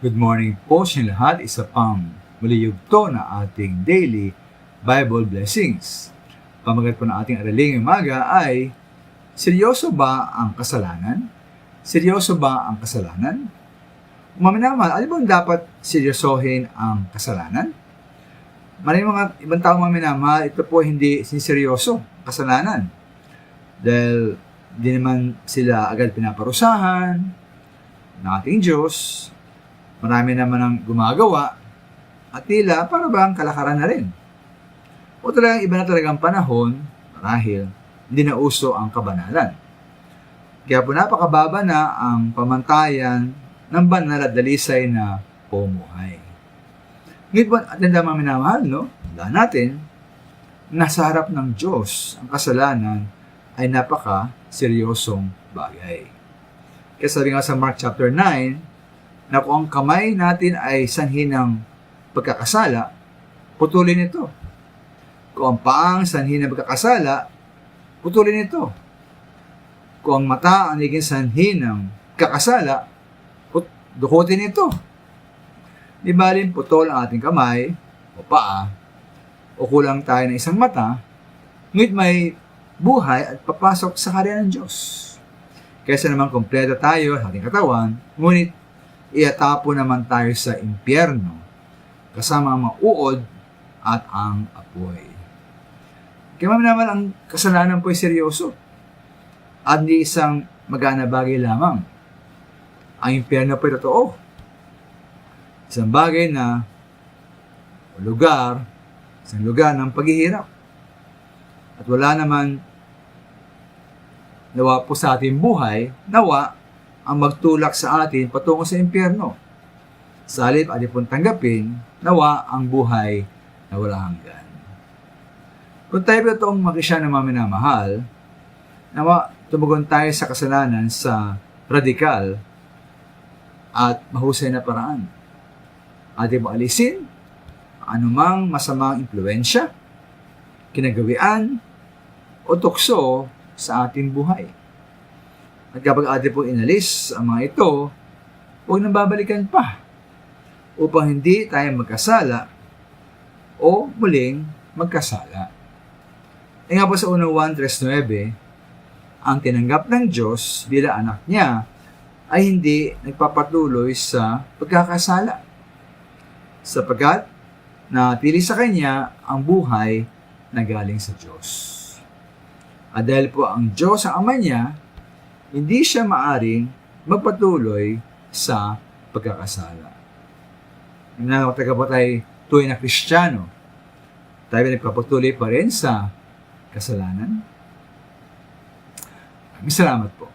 Good morning po sa inyo lahat. Isa pang muli yugto na ating daily Bible blessings. Pamagat po ng ating araling umaga ay, seryoso ba ang kasalanan? Seryoso ba ang kasalanan? Maminaman, ano bang dapat seryosohin ang kasalanan? Maraming mga ibang tao maminamahal, ito po hindi sinseryoso kasalanan. Dahil di naman sila agad pinaparusahan ng ating Diyos. Marami naman ang gumagawa at tila para bang kalakaran na rin. O talagang iba na talagang panahon marahil hindi na uso ang kabanalan. Kaya po napakababa na ang pamantayan ng banal at dalisay na pumuhay. Ngayon po, at nanda mga minamahal, no? Tandaan natin, nasa harap ng Diyos ang kasalanan ay napaka-seryosong bagay. Kaya sabi nga sa Mark chapter 9, na kung ang kamay natin ay sanhi ng pagkakasala, putulin ito. Kung ang paang sanhi ng pagkakasala, putulin ito. Kung ang mata ang naging sanhi ng kakasala, dukutin ito. Di balin putol ang ating kamay o paa, o kulang tayo ng isang mata, ngunit may buhay at papasok sa karya ng Diyos. Kaysa naman kompleto tayo sa ating katawan, ngunit iatapo naman tayo sa impyerno kasama ang mga uod at ang apoy. Kaya naman ang kasalanan po ay seryoso at hindi isang magana bagay lamang. Ang impyerno po ay totoo. Isang bagay na isang lugar ng paghihirap. At wala naman nawa po sa ating buhay, nawa ang magtulak sa atin patungo sa impyerno. Sa halip atin pong tanggapin, nawa ang buhay na walang hanggan. Kung tayo ba itong makisya ng mga minamahal, nawa tumugon tayo sa kasalanan sa radikal at mahusay na paraan. Atin mo alisin anumang masamang impluensya, kinagawian, o tukso sa ating buhay. At kapag atin po inalis ang mga ito, huwag nang babalikan pa upang hindi tayo magkasala o muling magkasala. E nga po sa unang 1:3-9, ang tinanggap ng Diyos bilang anak niya ay hindi nagpapatuloy sa pagkakasala, sapagkat natili sa kanya ang buhay na galing sa Diyos. At dahil po ang Diyos ang Ama niya, hindi siya maaring magpatuloy sa pagkakasala. Nang tayo tunay na Kristiyano, tayo nagpapatuloy pa rin sa kasalanan. Maraming salamat po.